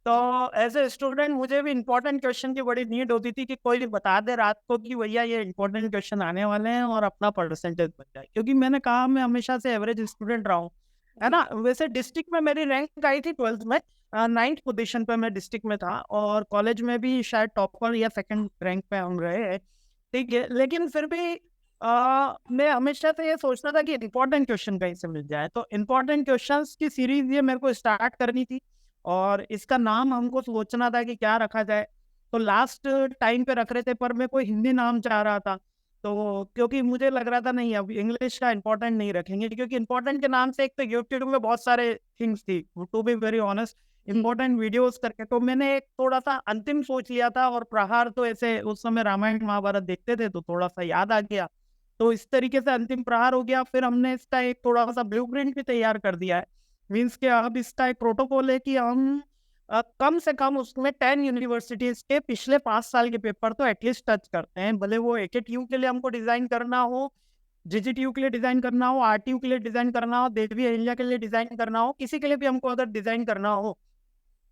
S2: तो एज ए स्टूडेंट मुझे भी इंपॉर्टेंट क्वेश्चन की बड़ी नीड होती थी कि कोई भी बता दे रात को कि भैया ये इंपॉर्टेंट क्वेश्चन आने वाले हैं और अपना परसेंटेज बन जाए, क्योंकि मैंने कहा मैं हमेशा से एवरेज स्टूडेंट रहा हूँ, है ना। वैसे डिस्ट्रिक्ट में मेरी रैंक आई थी 12th में, 9th पोजीशन पे मैं डिस्ट्रिक्ट में था, और कॉलेज में भी शायद टॉपर या सेकंड रैंक पे हम रहे हैं। ठीक है, लेकिन फिर भी मैं हमेशा से ये सोचता था कि इम्पोर्टेंट क्वेश्चन कहीं से मिल जाए, तो इम्पोर्टेंट क्वेश्चंस की सीरीज ये मेरे को स्टार्ट करनी थी, और इसका नाम हमको सोचना था कि क्या रखा जाए। तो लास्ट टाइम पे रख रहे थे, पर मैं कोई हिंदी नाम चाह रहा था, तो क्योंकि मुझे लग रहा था नहीं, अब इंग्लिश का इम्पोर्टेंट नहीं रखेंगे, क्योंकि इम्पोर्टेंट के नाम से एक तो यूट्यूब में बहुत सारे थिंग्स थी, to be very honest, important videos करके। तो मैंने एक थोड़ा सा अंतिम सोच लिया था, और प्रहार तो ऐसे उस समय रामायण महाभारत देखते थे तो थोड़ा सा याद आ गया, तो इस तरीके से अंतिम प्रहार हो गया। फिर हमने इसका एक थोड़ा सा ब्लूप्रिंट भी तैयार कर दिया है, मीन्स कि अब इसका एक प्रोटोकॉल है कि हम कम से कम उसमें 10 यूनिवर्सिटीज के पिछले 5 साल के पेपर तो एटलीस्ट टच करते हैं, भले वो एकेटीयू के लिए हमको डिजाइन करना हो, जीजीटीयू के लिए डिजाइन करना हो, आरटीयू के लिए डिजाइन करना हो, देवी अहिल्या के लिए डिजाइन करना हो, किसी के लिए भी हमको अगर डिजाइन करना हो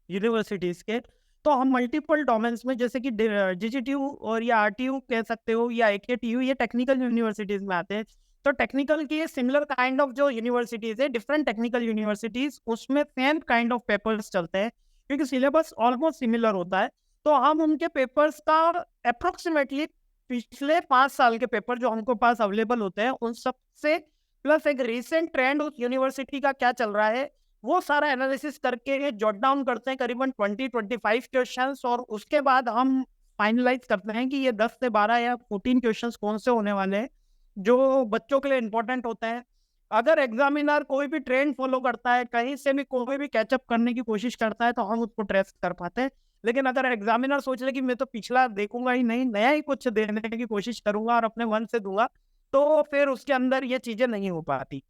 S2: यूनिवर्सिटीज के, तो हम मल्टीपल डोमेन्स में, जैसे कि जीजीटीयू और या आरटीयू कह सकते हो या एकेटीयू, ये टेक्निकल यूनिवर्सिटीज में आते हैं। तो टेक्निकल की सिमिलर काइंड ऑफ जो यूनिवर्सिटीज है, डिफरेंट टेक्निकल यूनिवर्सिटीज, उसमें सेम काइंड ऑफ पेपर्स चलते हैं, क्योंकि सिलेबस ऑलमोस्ट सिमिलर होता है। तो हम उनके पेपर्स का अप्रोक्सीमेटली पिछले 5 साल के पेपर जो हमको पास अवेलेबल होते हैं उन सब से, प्लस एक रिसेंट ट्रेंड उस यूनिवर्सिटी का क्या चल रहा है, वो सारा एनालिसिस करके जॉट डाउन करते हैं करीबन 20-25 क्वेश्चंस, और उसके बाद हम फाइनलाइज करते हैं कि ये 10 से 12 या 14 क्वेश्चंस कौन से होने वाले हैं जो बच्चों के लिए इंपॉर्टेंट होते हैं। अगर एग्जामिनर कोई भी ट्रेंड फॉलो करता है, कहीं से भी कोई भी कैचअप करने की कोशिश करता है, तो हम उसको ट्रेस कर पाते हैं। लेकिन अगर एग्जामिनर सोच ले कि मैं तो पिछला देखूंगा ही नहीं, नया ही कुछ देने की कोशिश करूंगा और अपने मन से दूंगा, तो फिर उसके अंदर ये चीजें नहीं हो पाती।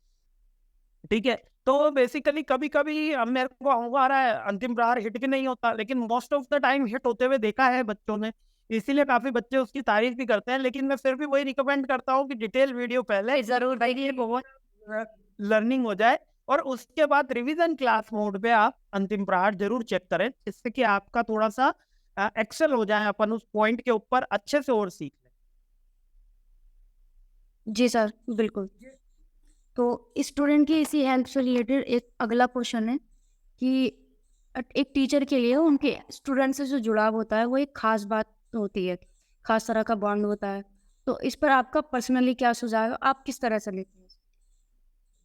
S2: ठीक है, तो बेसिकली कभी कभी मेरे को हमारा अंतिम प्रहार हिट भी नहीं होता, लेकिन most of the time hit होते हुए देखा है बच्चों ने, इसीलिए काफी बच्चे उसकी तारीफ भी करते हैं। लेकिन मैं फिर भी वही रिकमेंड करता हूँ कि डिटेल वीडियो पहले जरूर देखिए, बहुत लर्निंग हो जाए, और उसके बाद रिवीजन क्लास मोड पे आप अंतिम प्रहार जरूर चेक करें, जिससे कि आपका थोड़ा सा एक्सेल हो जाए, अपन उस पॉइंट के ऊपर अच्छे से और सीख लें।
S1: जी सर, बिल्कुल। तो स्टूडेंट की इसी हेल्प से रिलेटेड एक अगला क्वेश्चन है कि एक टीचर के लिए उनके स्टूडेंट से जो जुड़ाव होता है वो एक खास बात होती है, खास तरह का बॉन्ड होता है। तो इस पर आपका पर्सनली क्या सुझाव है, आप किस तरह से लेते हैं?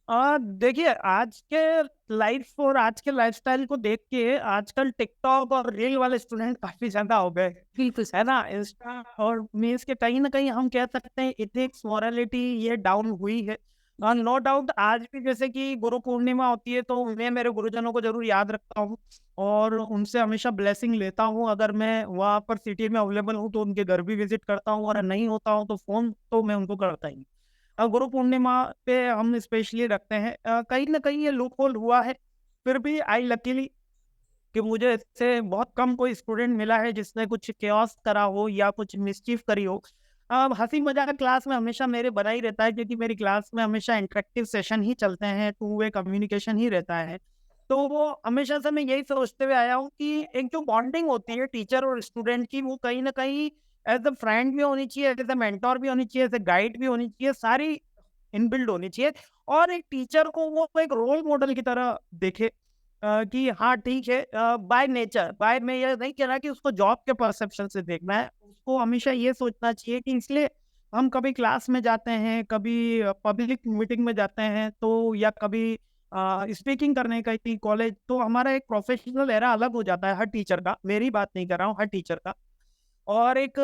S2: देखिए आज के लाइफ और आज के लाइफस्टाइल को देख के आजकल टिकटॉक और रील वाले स्टूडेंट काफी ज्यादा हो गए,
S1: बिल्कुल
S2: है ना। इंस्टा और मीन्स के कहीं ना कहीं हम कह सकते हैं इथिक्स मोरालिटी ये डाउन हुई है। नो डाउट आज भी जैसे कि गुरु पूर्णिमा होती है तो मैं मेरे गुरुजनों को जरूर याद रखता हूँ और उनसे हमेशा ब्लेसिंग लेता हूँ। अगर मैं वहाँ पर सिटी में अवेलेबल हूँ तो उनके घर भी विजिट करता हूँ, और नहीं होता हूँ तो फोन तो मैं उनको करता ही हूँ। गुरु पूर्णिमा पे हम स्पेशली रखते हैं। कहीं ना कहीं ये लूप होल हुआ है, फिर भी आई लकीली कि मुझे इससे बहुत कम कोई स्टूडेंट मिला है जिसने कुछ केओस करा हो या कुछ मिसचीफ करी हो। हंसी मजाक क्लास में हमेशा मेरे बना ही रहता है, क्योंकि मेरी क्लास में हमेशा इंटरेक्टिव सेशन ही चलते हैं, टू वे कम्युनिकेशन ही रहता है। तो वो हमेशा से मैं यही सोचते हुए आया हूँ कि एक जो बॉन्डिंग होती है टीचर और स्टूडेंट की, वो कहीं ना कहीं एज अ फ्रेंड भी होनी चाहिए, एज अ मेंटोर भी होनी चाहिए, एज अ गाइड भी होनी चाहिए, सारी इनबिल्ड होनी चाहिए। और एक टीचर को वो एक रोल मॉडल की तरह देखे, कि हाँ ठीक है, बाय नेचर, बाय मैं ये नहीं कह रहा कि उसको जॉब के परसेप्शन से देखना है, उसको हमेशा ये सोचना चाहिए कि इसलिए हम कभी क्लास में जाते हैं, कभी पब्लिक मीटिंग में जाते हैं, तो या कभी स्पीकिंग करने का कॉलेज, तो हमारा एक प्रोफेशनल एरा अलग हो जाता है हर टीचर का, मेरी बात नहीं कर रहा हूँ, हर टीचर का। और एक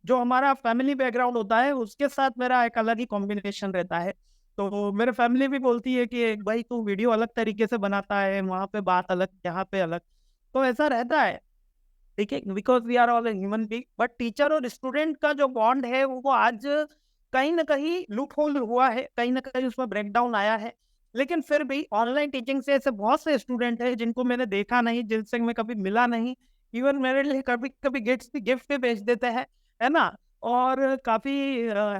S2: जो हमारा फैमिली बैकग्राउंड होता है उसके साथ मेरा एक अलग ही कॉम्बिनेशन रहता है। तो मेरे फैमिली भी बोलती है कि भाई तू वीडियो अलग तरीके से बनाता है, वहाँ पे बात अलग, यहाँ पे अलग। तो ऐसा रहता है, ठीक है, because we are all human being. But teacher और स्टूडेंट का जो बॉन्ड है वो आज कहीं ना कहीं लूप होल हुआ है, कहीं ना कहीं उसमें ब्रेकडाउन आया है। लेकिन फिर भी ऑनलाइन टीचिंग से ऐसे बहुत से स्टूडेंट हैं जिनको मैंने देखा नहीं, जिनसे मैं कभी मिला नहीं, इवन मेरे लिए कभी कभी गिफ्ट भी भेज देते हैं, है ना। और काफी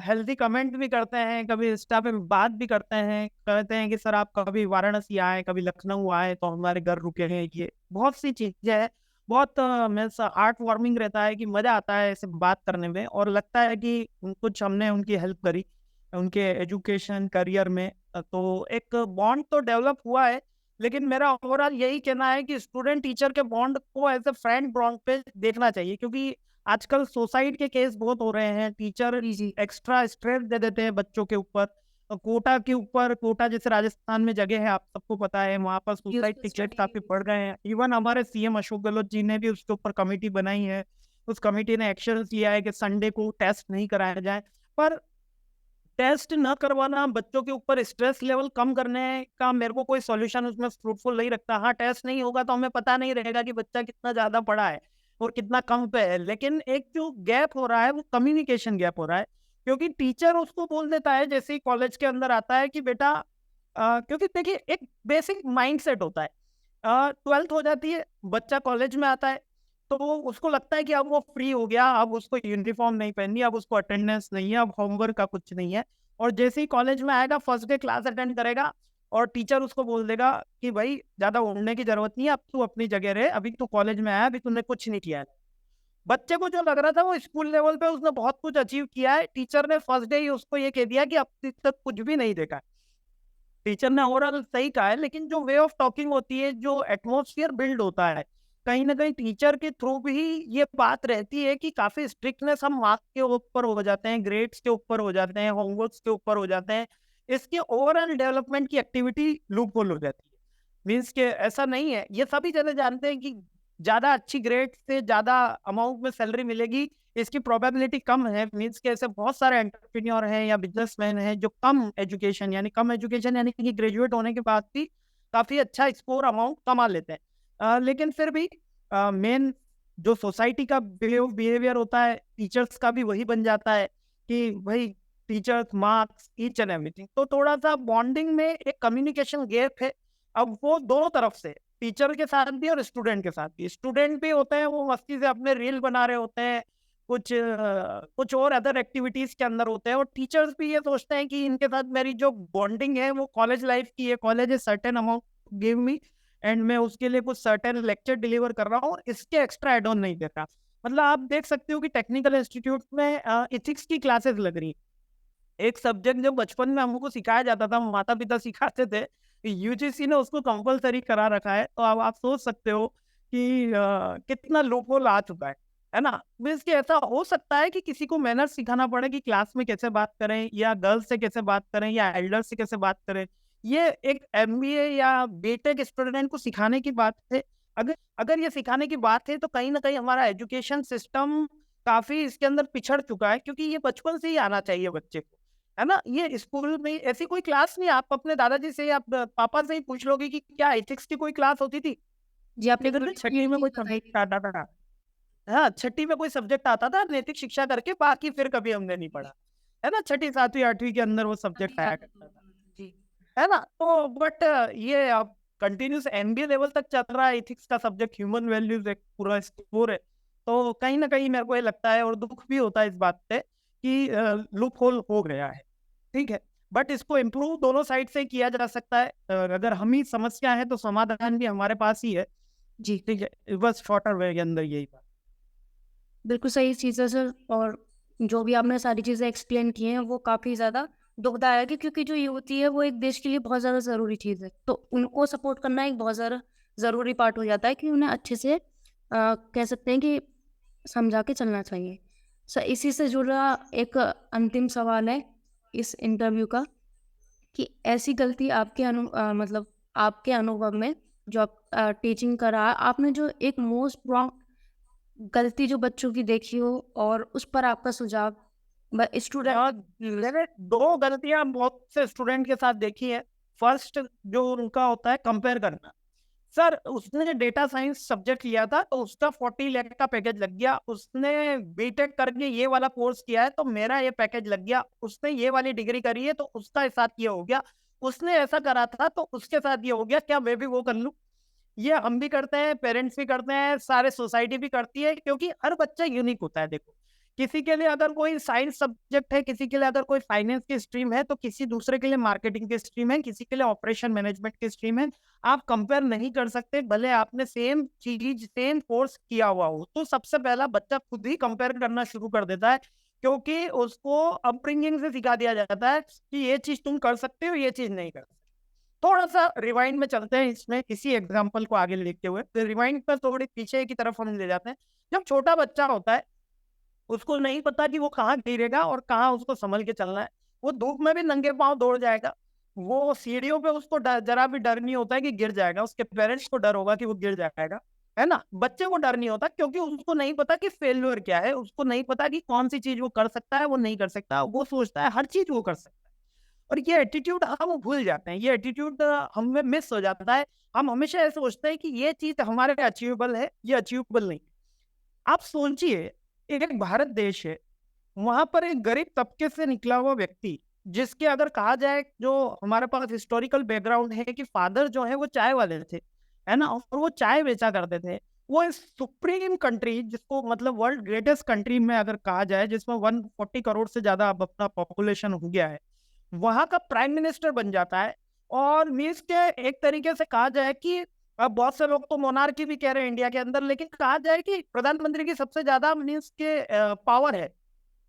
S2: हेल्दी कमेंट भी करते हैं, कभी इंस्टा पे बात भी करते हैं, कहते हैं कि सर आप कभी वाराणसी आए, कभी लखनऊ आए तो हमारे घर रुके हैं। ये बहुत सी चीजें हैं, बहुत मीन्स हार्ट वार्मिंग रहता है, कि मजा आता है ऐसे बात करने में, और लगता है कि कुछ हमने उनकी हेल्प करी उनके एजुकेशन करियर में। तो एक बॉन्ड तो डेवलप हुआ है। लेकिन मेरा ओवरऑल यही कहना है कि स्टूडेंट टीचर के बॉन्ड को एज ए फ्रेंड बॉन्ड पे देखना चाहिए, क्योंकि आजकल सुसाइड के केस बहुत हो रहे हैं। टीचर
S1: जी जी
S2: एक्स्ट्रा स्ट्रेस दे देते हैं बच्चों के ऊपर, कोटा के ऊपर, कोटा जैसे राजस्थान में जगह है, आप सबको पता है, वहाँ पर सुसाइड के केस काफी बढ़ गए हैं। इवन हमारे सीएम अशोक गहलोत जी ने भी उसके ऊपर कमेटी बनाई है, उस कमेटी ने एक्शन लिया है कि संडे को टेस्ट नहीं कराया जाए। पर टेस्ट न करवाना बच्चों के ऊपर स्ट्रेस लेवल कम करने का मेरे को कोई सॉल्यूशन उसमें फ्रूटफुल नहीं लगता। हाँ, टेस्ट नहीं होगा तो हमें पता नहीं रहेगा कि बच्चा कितना ज्यादा पढ़ा है और कितना कम पे है, लेकिन एक जो गैप हो रहा है वो कम्युनिकेशन गैप हो रहा है। क्योंकि टीचर उसको बोल देता है जैसे ही कॉलेज के अंदर आता है कि बेटा क्योंकि देखिए एक बेसिक माइंड सेट होता है। 12th हो जाती है, बच्चा कॉलेज में आता है, तो उसको लगता है कि अब वो फ्री हो गया, अब उसको यूनिफॉर्म नहीं पहननी, अब उसको अटेंडेंस नहीं है, अब होमवर्क का कुछ नहीं है। और जैसे ही कॉलेज में आएगा, फर्स्ट डे क्लास अटेंड करेगा और टीचर उसको बोल देगा कि भाई ज्यादा उड़ने की जरूरत नहीं है, अब तू अपनी जगह रहे, अभी तू कॉलेज में आया, अभी तूने कुछ नहीं किया है। बच्चे को जो लग रहा था वो स्कूल लेवल पे उसने बहुत कुछ अचीव किया है, टीचर ने फर्स्ट डे ही उसको ये कह दिया कि अब तक कुछ भी नहीं देखा है। टीचर ने ओवरऑल सही कहा है, लेकिन जो वे ऑफ टॉकिंग होती है, जो एटमोसफियर बिल्ड होता है, कहीं ना कहीं टीचर के थ्रू भी ये बात रहती है कि काफी स्ट्रिक्टनेस हम मार्क्स के ऊपर हो जाते हैं, ग्रेड्स के ऊपर हो जाते हैं, होमवर्क्स के ऊपर हो जाते हैं। इसके ओवरऑल डेवलपमेंट की एक्टिविटी लूप होल हो जाती है। मीन्स के ऐसा नहीं है, ये सभी जने जानते हैं कि ज्यादा अच्छी ग्रेड से ज्यादा अमाउंट में सैलरी मिलेगी, इसकी प्रोबेबिलिटी कम है। मीन्स के ऐसे बहुत सारे एंटरप्रेन्योर हैं या बिजनेसमैन हैं जो कम एजुकेशन यानी कि ग्रेजुएट होने के बाद भी काफी अच्छा स्कोर अमाउंट कमा लेते हैं। लेकिन फिर भी मेन जो सोसाइटी का बिहेवियर होता है टीचर्स का भी वही बन जाता है कि भाई teachers marks each and everything. तो थोड़ा सा बॉन्डिंग में एक कम्युनिकेशन गैप है। अब वो दोनों तरफ से, टीचर के साथ भी और स्टूडेंट के साथ भी। स्टूडेंट भी होते हैं वो मस्ती से अपने रील बना रहे होते हैं, कुछ और अदर एक्टिविटीज के अंदर होते हैं, और टीचर्स भी ये सोचते हैं कि इनके साथ मेरी जो बॉन्डिंग है वो कॉलेज लाइफ की है, college is certain amount give me and मैं उसके लिए कुछ सर्टेन लेक्चर डिलीवर कर रहा हूँ, इसके एक्स्ट्रा एड ऑन नहीं दे रहा। मतलब आप देख सकते हो कि टेक्निकल इंस्टीट्यूट में इथिक्स की क्लासेस लग रही है। एक सब्जेक्ट जो बचपन में हमको सिखाया जाता था, माता पिता सिखाते थे, यूजीसी ने उसको कंपलसरी करा रखा है। तो अब आप सोच सकते हो कि कितना लूपहोल आ चुका है ना। मीन्स कि ऐसा हो सकता है कि किसी को मैनर्स सिखाना पड़े कि क्लास में कैसे बात करें, या गर्ल्स से कैसे बात करें, या एल्डर से कैसे बात करें, ये एक एमबीए या बीटेक स्टूडेंट को सिखाने की बात है। अगर अगर ये सिखाने की बात है तो कहीं ना कहीं हमारा एजुकेशन सिस्टम काफी इसके अंदर पिछड़ चुका है, क्योंकि ये बचपन से ही आना चाहिए बच्चे को, है ना। ये स्कूल में ऐसी कोई क्लास नहीं, आप अपने दादाजी से या पापा से ही पूछ लोगे कि क्या एथिक्स की कोई क्लास होती थी।
S1: जी, आपने
S2: लेकिन
S1: बिल्कुल
S2: छठी में
S1: सही
S2: कोई
S1: चीज़ बताई।
S2: सब्जेक्ट आता था। हाँ, छठी में कोई सब्जेक्ट आता था नैतिक शिक्षा करके, बाकी फिर कभी हमने नहीं पढ़ा, है ना। छठी, सातवीं, आठवीं के अंदर वो सब्जेक्ट आया करता था,
S1: जी।
S2: है ना। तो बट ये अब कंटिन्यूस एमबीए लेवल तक चल रहा है एथिक्स का सब्जेक्ट, ह्यूमन वैल्यूज एक पूरा स्कोर है। तो कहीं ना कहीं मेरे को ये लगता है और दुख भी होता है इस बात पे कि लूप होल हो गया है, ठीक है। बट इसको इम्प्रूव दोनों साइड से किया जा सकता है। अगर हम ही समस्या है तो समाधान भी हमारे पास ही है,
S1: जी,
S2: ठीक है। बस शॉर्टर वे के अंदर यही बात।
S1: बिल्कुल सही चीज़ है सर। और जो भी आपने सारी चीज़ें एक्सप्लेन की हैं, वो काफ़ी ज़्यादा दुखदायक है, क्योंकि जो युवती है, वो एक देश के लिए बहुत ज़्यादा ज़रूरी चीज़ है। तो उनको सपोर्ट करना एक बहुत ज़्यादा ज़रूरी पार्ट हो जाता है कि उन्हें अच्छे से कह सकते हैं कि समझा के चलना चाहिए। सर, इसी से जुड़ा एक अंतिम सवाल है इस इंटरव्यू का, कि ऐसी गलती आपके मतलब आपके अनुभव में, जो आप टीचिंग कर रहा है, आपने जो एक मोस्ट गलती जो बच्चों की देखी हो, और उस पर आपका सुझाव स्टूडेंट।
S2: मैंने दो गलतियां बहुत से स्टूडेंट के साथ देखी है। फर्स्ट जो उनका होता है कंपेयर करना। सर, उसने डेटा साइंस सब्जेक्ट लिया था तो उसका 40 लाख का पैकेज लग गया। उसने बीटेक करके ये वाला कोर्स किया है तो मेरा ये पैकेज लग गया। उसने ये वाली डिग्री करी है तो उसका साथ ये हो गया। उसने ऐसा करा था तो उसके साथ ये हो गया, क्या मैं भी वो कर लूं। ये हम भी करते हैं, पेरेंट्स भी करते हैं, सारे सोसाइटी भी करती है, क्योंकि हर बच्चा यूनिक होता है। देखो, किसी के लिए अगर कोई साइंस सब्जेक्ट है, किसी के लिए अगर कोई फाइनेंस की स्ट्रीम है, तो किसी दूसरे के लिए मार्केटिंग की स्ट्रीम है, किसी के लिए ऑपरेशन मैनेजमेंट की स्ट्रीम है। आप कंपेयर नहीं कर सकते, भले आपने सेम चीज सेम कोर्स किया हुआ हो। तो सबसे पहला बच्चा खुद ही कंपेयर करना शुरू कर देता है, क्योंकि उसको अपब्रिंगिंग से सिखा दिया जाता है कि ये चीज तुम कर सकते हो, ये चीज नहीं कर सकते। थोड़ा सा रिवाइंड में चलते हैं इसमें, इसी एग्जांपल को आगे लेते हुए तो रिवाइंड पर थोड़ी पीछे की तरफ हम ले जाते हैं। जब छोटा बच्चा होता है, उसको नहीं पता कि वो कहाँ गिरेगा और कहाँ उसको संभल के चलना है। वो धूप में भी नंगे पांव दौड़ जाएगा। वो सीढ़ियों पे उसको जरा भी डर नहीं होता है कि गिर जाएगा। उसके पेरेंट्स को डर होगा कि वो गिर जाएगा, है ना। बच्चे को डर नहीं होता, क्योंकि उसको नहीं पता कि फेल्योर क्या है, उसको नहीं पता कि कौन सी चीज वो कर सकता है, वो नहीं कर सकता। वो सोचता है हर चीज वो कर सकता है। और ये एटीट्यूड हम भूल जाते हैं, ये एटीट्यूड हमें मिस हो जाता है। हम हमेशा ऐसे सोचते हैं कि ये चीज हमारे अचीवेबल है, ये अचीवेबल नहीं। आप सोचिए, एक भारत देश है, वहां पर एक गरीब तबके से निकला हुआ व्यक्ति, जिसके अगर कहा जाए, जो हमारे पास हिस्टोरिकल बैकग्राउंड है कि फादर जो है वो चाय वाले थे, है ना, और वो चाय बेचा करते थे। वो इस सुप्रीम कंट्री, जिसको मतलब वर्ल्ड ग्रेटेस्ट कंट्री में अगर कहा जाए, जिसमें 140 करोड़ से ज्यादा अब अपना पॉपुलेशन हो गया है, वहां का प्राइम मिनिस्टर बन जाता है। और मीन्स के एक तरीके से कहा जाए कि अब बहुत से लोग तो मोनार्की भी कह रहे हैं इंडिया के अंदर, लेकिन कहा जाए कि प्रधानमंत्री की सबसे ज्यादा मीन्स के पावर है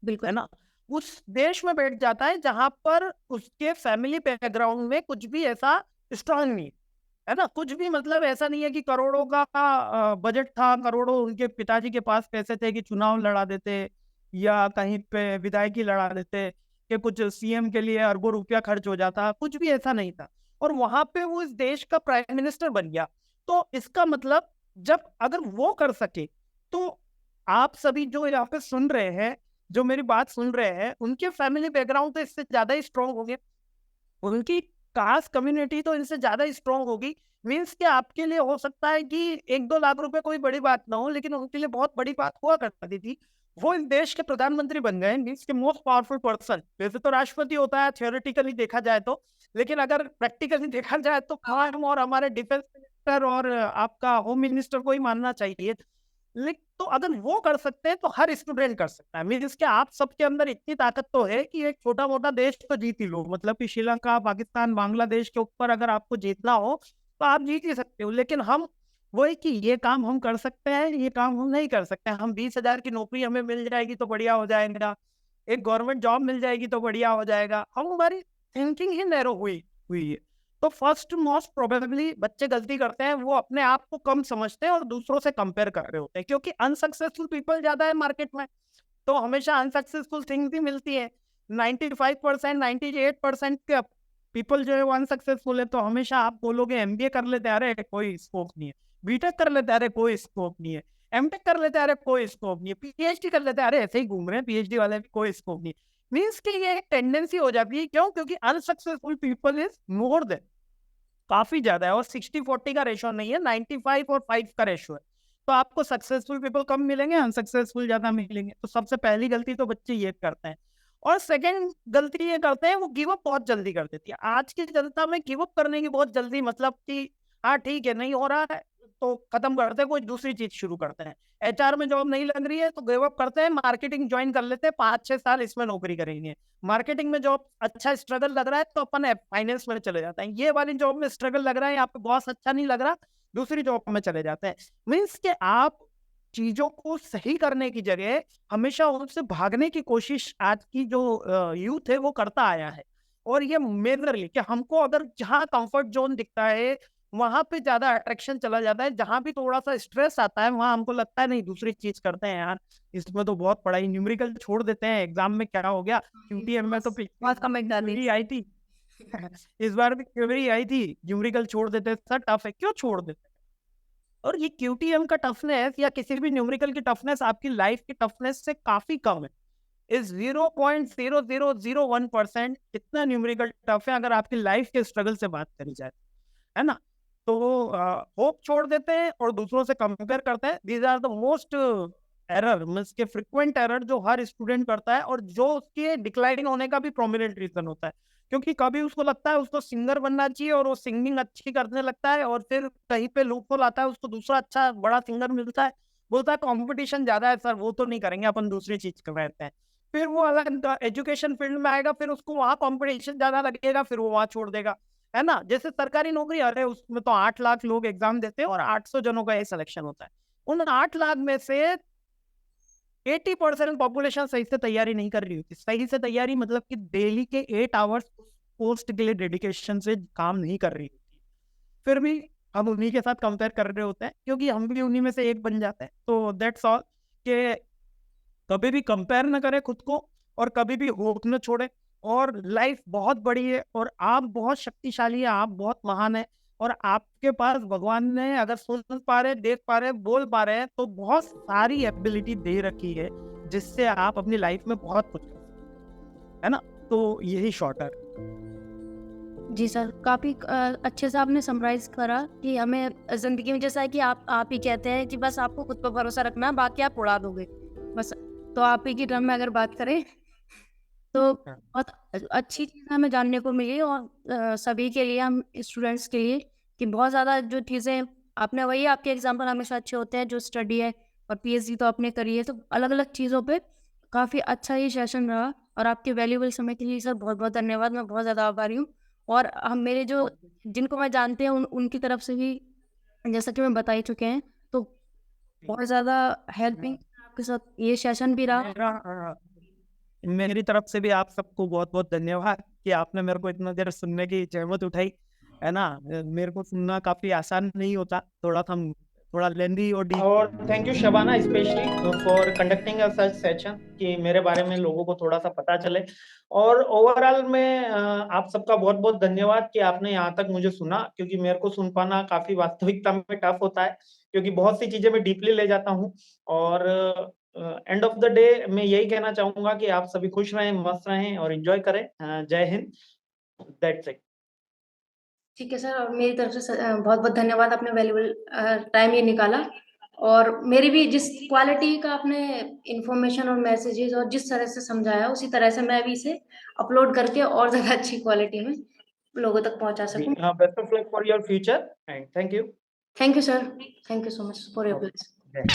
S1: बिल्कुल।
S2: ना। उस देश में बैठ जाता है जहां पर उसके फैमिली बैकग्राउंड में कुछ भी ऐसा स्ट्रांग नहीं है ना। कुछ भी मतलब ऐसा नहीं है कि करोड़ों का बजट था, करोड़ों उनके पिताजी के पास पैसे थे कि चुनाव लड़ा देते या कहीं पे विधायकी लड़ा देते, कि कुछ सीएम के लिए अरबों रुपया खर्च हो जाता। कुछ भी ऐसा नहीं था, और वहां पे वो इस देश का प्राइम मिनिस्टर बन गया। तो इसका मतलब, जब अगर वो कर सके, तो आप सभी जो यहाँ पे सुन रहे हैं, जो मेरी बात सुन रहे हैं, उनके फैमिली बैकग्राउंड तो इससे ज्यादा ही स्ट्रांग होंगे। उनकी कास्ट कम्युनिटी तो इनसे ज्यादा स्ट्रांग होगी। मीन्स कि आपके लिए हो सकता है कि 1-2 लाख रुपए कोई बड़ी बात ना हो, लेकिन उनके लिए बहुत बड़ी बात हुआ करती थी। वो इस देश के प्रधानमंत्री बन गए, मीन्स के मोस्ट पावरफुल पर्सन। वैसे तो राष्ट्रपति होता है थियोरेटिकली देखा जाए तो, लेकिन अगर प्रैक्टिकली देखा जाए तो हम और हमारे डिफेंस मिनिस्टर और आपका होम मिनिस्टर को ही मानना चाहिए। लेकिन तो अगर वो कर सकते हैं तो हर स्टूडेंट कर सकता है। मीन्स कि आप सबके अंदर इतनी ताकत तो है कि एक छोटा मोटा देश तो जीत ही लो। मतलब कि श्रीलंका, पाकिस्तान, बांग्लादेश के ऊपर अगर आपको जीतना हो तो आप जीत ही सकते हो। लेकिन हम वही कि ये काम हम कर सकते हैं, ये काम हम नहीं कर सकते। हम 20,000 की नौकरी हमें मिल जाएगी तो बढ़िया हो जाएगा, एक गवर्नमेंट जॉब मिल जाएगी तो बढ़िया हो जाएगा। हम हमारी थिंकिंग ही नैरो हुई हुई है। तो फर्स्ट मोस्ट प्रोबेबली बच्चे गलती करते हैं, वो अपने आप को कम समझते हैं और दूसरों से कंपेयर कर रहे होते हैं, क्योंकि अनसक्सेसफुल पीपल ज्यादा है मार्केट में, तो हमेशा अनसक्सेसफुल थिंग्स ही मिलती है। 95%, 98% के पीपल जो है वो अनसक्सेसफुल है, तो हमेशा आप बोलोगे एमबीए कर लेते हैं, अरे कोई स्कोप नहीं है, बीटेक कर लेते हैं, अरे कोई स्कोप नहीं है, एमटेक कर लेते हैं, अरे कोई स्कोप नहीं है, पीएचडी कर लेते हैं, अरे ऐसे ही घूम रहे हैं पीएचडी वाले भी, कोई स्कोप नहीं है। मीन्स कि ये एक टेंडेंसी हो जाती है, क्यों? क्योंकि unsuccessful people is more than, काफी ज्यादा है, और 60-40 का रेशो नहीं है, 95 और 5 का रेशो है। तो आपको सक्सेसफुल पीपल कम मिलेंगे, अनसक्सेसफुल ज्यादा मिलेंगे। तो सबसे पहली गलती तो बच्चे ये करते हैं। और सेकंड गलती ये करते हैं, वो गिव अप बहुत जल्दी कर देती है। आज की जनता में गिव अप करने की बहुत जल्दी, मतलब कि हाँ ठीक है, नहीं हो रहा है तो खत्म करते हैं, कोई दूसरी चीज शुरू करते हैं। एचआर में जॉब नहीं लग रही है तो गिव अप करते हैं, मार्केटिंग ज्वाइन कर लेते हैं, 5-6 साल इसमें नौकरी करेंगे। मार्केटिंग में जॉब अच्छा स्ट्रगल लग रहा है तो अपन फाइनेंस में चले जाते हैं। ये वाली जॉब में स्ट्रगल लग रहा है, यहाँ पे बॉस अच्छा नहीं लग रहा, दूसरी जॉब में चले जाते हैं। मीन्स कि आप चीजों को सही करने की जगह हमेशा उनसे भागने की कोशिश आज की जो यूथ है वो करता आया है। और ये मेजरली कि हमको अगर जहाँ कंफर्ट जोन दिखता है वहां पे ज्यादा अट्रैक्शन चला जाता है, जहां भी थोड़ा सा स्ट्रेस आता है वहां हमको लगता है नहीं दूसरी चीज करते हैं यार, इसमें तो बहुत पढ़ाई, न्यूमेरिकल छोड़ देते हैं, एग्जाम में क्या हो गया, क्यूटीएम में तो
S1: बहुत कमेंट डाली।
S2: क्वेरी आई थी इस बार भी क्वेरी आई थी, न्यूमेरिकल छोड़ देते हैं, सर टफ है, क्यों छोड़ देते हैं? और ये क्यूटीएम का टफनेस या किसी भी न्यूमेरिकल की टफनेस आपकी लाइफ की टफनेस से काफी कम है। इस 0.0001% इतना न्यूमेरिकल टफ है अगर आपकी लाइफ के स्ट्रगल से बात करी जाए, है ना? तो होप छोड़ देते हैं और दूसरों से कंपेयर करते हैं। These are the most error, means के फ्रिक्वेंट एरर जो हर स्टूडेंट करता है, और जो उसके डिक्लाइन होने का भी प्रोमिनेंट रीजन होता है। क्योंकि कभी उसको लगता है उसको सिंगर बनना चाहिए और वो सिंगिंग अच्छी करने लगता है, और फिर कहीं पे लूपहोल आता है, उसको दूसरा अच्छा बड़ा सिंगर मिलता है, बोलता है कंपटीशन ज्यादा है सर, वो तो नहीं करेंगे, अपन दूसरी चीज कर रहते हैं। फिर वो अलग एजुकेशन फील्ड में आएगा, फिर उसको वहां कंपटीशन ज्यादा लगेगा, फिर वो वहां छोड़ देगा, है ना? जैसे सरकारी नौकरी, अरे उसमें तो 8 लाख लोग एग्जाम देते हैं और 800 जनों का ये सिलेक्शन होता है। उन 8 लाख में से 80% पॉपुलेशन सही से तैयारी नहीं कर रही होती। सही से तैयारी मतलब कि डेली के 8 आवर्स पोस्ट के लिए डेडिकेशन से काम नहीं कर रही होती। फिर भी हम उन्हीं के साथ कंपेयर कर रहे होते हैं, क्योंकि हम भी उन्हीं में से एक बन जाते हैं। तो दैट्स ऑल, कि कभी भी कंपेयर न करें खुद को, और कभी भी होप न छोड़े। और लाइफ बहुत बड़ी है, और आप बहुत शक्तिशाली है, आप बहुत महान है, और आपके पास भगवान ने अगर सुन पा रहे, देख पा रहे, बोल पा रहे हैं, तो बहुत सारी एबिलिटी दे रखी है जिससे आप अपनी लाइफ में बहुत कुछ कर सकते हैं, है ना? तो यही शॉर्ट है।
S1: जी सर, काफ़ी अच्छे से आपने समराइज़ करा कि हमें ज़िंदगी में, जैसा है कि आप ही कहते हैं कि बस आपको खुद पर भरोसा रखना है, बाकी आप उड़ा दोगे, बस। तो आप ही की टर्म में अगर बात करें तो बहुत अच्छी चीज़ हमें जानने को मिली, और सभी के लिए, हम स्टूडेंट्स के लिए, कि बहुत ज़्यादा जो चीज़ें आपने, वही आपके एग्जाम्पल हमेशा अच्छे होते हैं, जो स्टडी है और पीएचडी तो आपने करी है, तो अलग-अलग चीज़ों पे काफ़ी अच्छा ये सेशन रहा। और आपके वैल्यूएबल समय के लिए सर बहुत-बहुत धन्यवाद, मैं बहुत ज़्यादा आभारी हूँ। और हम, मेरे जो, जिनको मैं जानते हैं, उनकी तरफ से भी, जैसा कि मैं बता ही चुके हैं, तो बहुत ज़्यादा हेल्पिंग आपके साथ ये सेशन भी रहा।
S2: मेरी तरफ से भी आप सबको बहुत बहुत धन्यवाद कि आपने मेरे को इतना देर सुनने की जहमत उठाई, है ना? मेरे को सुनना काफी आसान नहीं होता, थोड़ा लेंदी और डीप। और thank you Shabana specially for conducting a such session, कि मेरे बारे में लोगों को थोड़ा सा पता चले। और ओवरऑल में आप सबका बहुत बहुत धन्यवाद कि आपने यहाँ तक मुझे सुना, क्योंकि मेरे को सुन पाना काफी वास्तविकता में टफ होता है, क्योंकि बहुत सी चीजें मैं डीपली ले जाता हूँ। और एंड ऑफ द डे मैं यही कहना चाहूंगा कि आप सभी खुश रहें, मस्त रहें और एंजॉय करें। जय हिंद। That's it.
S1: ठीक है सर, और मेरी तरफ से बहुत-बहुत धन्यवाद, आपने वैल्यूएबल टाइम ये निकाला। और मेरी भी जिस क्वालिटी का आपने इन्फॉर्मेशन और मैसेजेस और जिस तरह से समझाया, उसी तरह से मैं भी इसे अपलोड करके और ज़्यादा अच्छी क्वालिटी में लोगों तक पहुँचा सकूँ।
S2: Best of luck for your future and thank you.
S1: Thank you sir, thank you so much for your
S2: okay.
S1: Place.
S2: जय हिंद।